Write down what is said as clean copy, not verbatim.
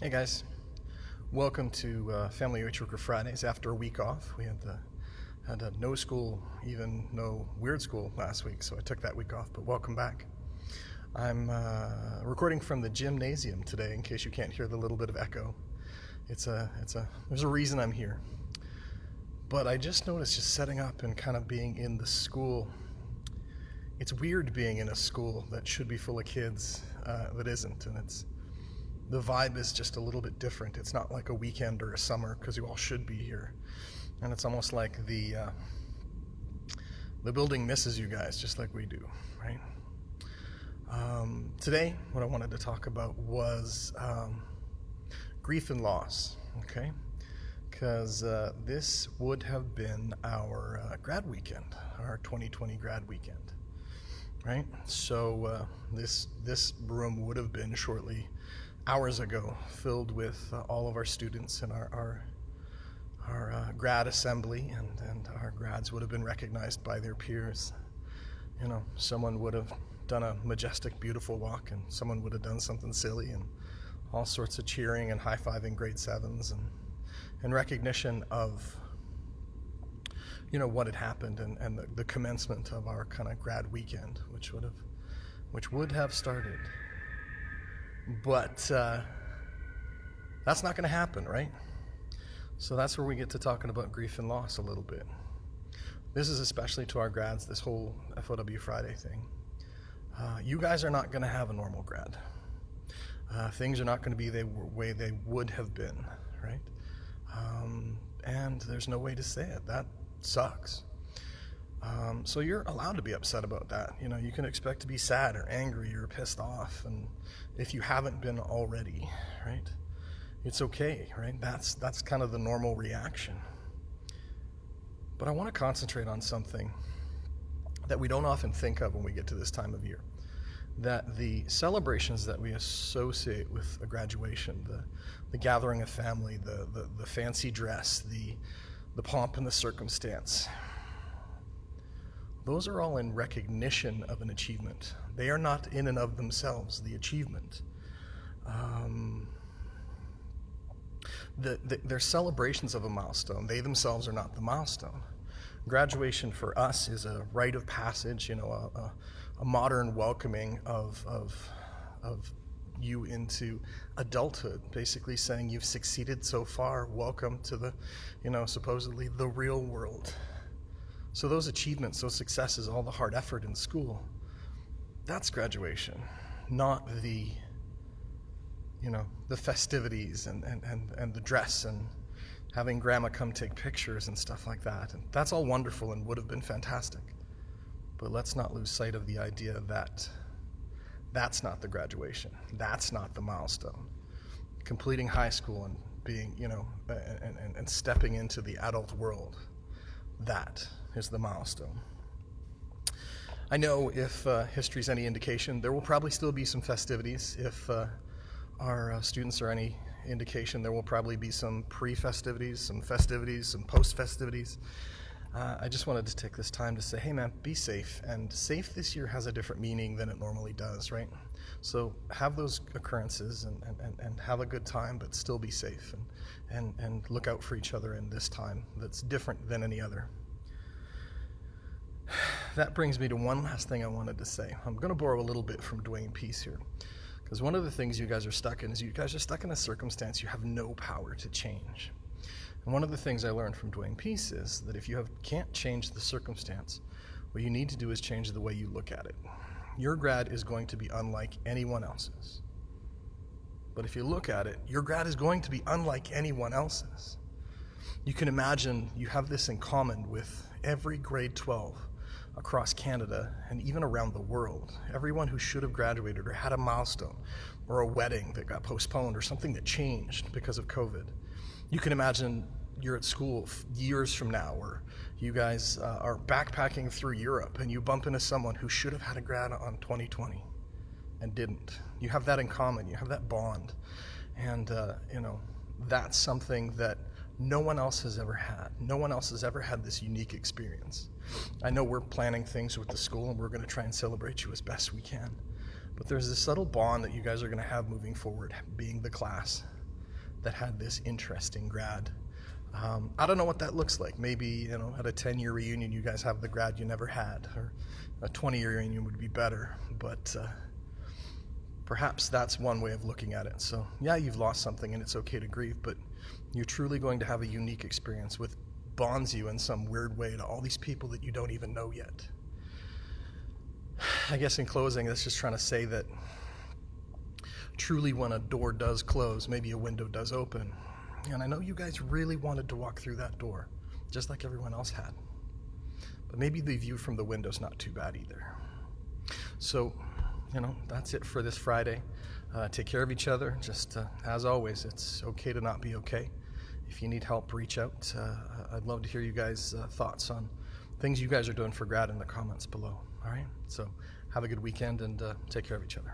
Hey guys, welcome to Family Wage Worker Fridays. After a week off, we had no school, even no weird school last week, so I took that week off. But welcome back. I'm recording from the gymnasium today, in case you can't hear the little bit of echo. There's a reason I'm here. But I just noticed, just setting up and kind of being in the school. It's weird being in a school that should be full of kids that isn't, and the vibe is just a little bit different. It's not like a weekend or a summer, because you all should be here. And it's almost like the building misses you guys, just like we do, right? Today, what I wanted to talk about was grief and loss, okay? Because this would have been our grad weekend, our 2020 grad weekend, right? So this room would have been shortly hours ago filled with all of our students in our grad assembly, and our grads would have been recognized by their peers. You know, someone would have done a majestic, beautiful walk, and someone would have done something silly, and all sorts of cheering and high-fiving grade 7s and recognition of, you know, what had happened and the commencement of our kind of grad weekend, which would have started. But that's not going to happen, right? So that's where we get to talking about grief and loss a little bit. This is especially to our grads, this whole FOW Friday thing. You guys are not going to have a normal grad. Things are not going to be the way they would have been, right? And there's no way to say it. That sucks. So you're allowed to be upset about that. You know, you can expect to be sad or angry or pissed off, and if you haven't been already, right? It's okay, right? That's kind of the normal reaction. But I want to concentrate on something that we don't often think of when we get to this time of year. That the celebrations that we associate with a graduation, the gathering of family, the fancy dress, the pomp and the circumstance, those are all in recognition of an achievement. They are not in and of themselves the achievement. They're celebrations of a milestone. They themselves are not the milestone. Graduation for us is a rite of passage, you know, a modern welcoming of you into adulthood, basically saying you've succeeded so far. Welcome to the, you know, supposedly the real world. So those achievements, those successes, all the hard effort in school, that's graduation, not the, you know, the festivities and the dress and having grandma come take pictures and stuff like that. And that's all wonderful and would have been fantastic. But let's not lose sight of the idea that that's not the graduation. That's not the milestone. Completing high school and being, you know, and stepping into the adult world, that is the milestone. I know if history's any indication, there will probably still be some festivities. If our students are any indication, there will probably be some pre-festivities, some festivities, some post-festivities. I just wanted to take this time to say, hey man, be safe. And safe this year has a different meaning than it normally does, right? So have those occurrences and have a good time, but still be safe and look out for each other in this time that's different than any other. That brings me to one last thing I wanted to say. I'm going to borrow a little bit from Dwayne Peace here, because one of the things you guys are stuck in is you guys are stuck in a circumstance you have no power to change. And one of the things I learned from Dwayne Peace is that if you can't change the circumstance, what you need to do is change the way you look at it. Your grad is going to be unlike anyone else's. But if you look at it, your grad is going to be unlike anyone else's. You can imagine you have this in common with every grade 12 across Canada and even around the world. Everyone who should have graduated or had a milestone or a wedding that got postponed or something that changed because of COVID. You can imagine you're at school years from now, or you guys are backpacking through Europe and you bump into someone who should have had a grad on 2020 and didn't. You have that in common. You have that bond. And, you know, that's something that no one else has ever had. No one else has ever had this unique experience. I know we're planning things with the school and we're going to try and celebrate you as best we can. But there's this subtle bond that you guys are going to have moving forward, being the class. that had this interesting grad. I don't know what that looks like. Maybe, at a 10-year reunion, you guys have the grad you never had, or a 20-year reunion would be better. But perhaps that's one way of looking at it. So, yeah, you've lost something, and it's okay to grieve, but you're truly going to have a unique experience with bonds you in some weird way to all these people that you don't even know yet. I guess in closing, that's just trying to say that truly when a door does close, maybe a window does open. And I know you guys really wanted to walk through that door, just like everyone else had. But maybe the view from the window's not too bad either. So, that's it for this Friday. Take care of each other. Just as always, it's okay to not be okay. If you need help, reach out. I'd love to hear you guys' thoughts on things you guys are doing for grad in the comments below. All right? So have a good weekend and take care of each other.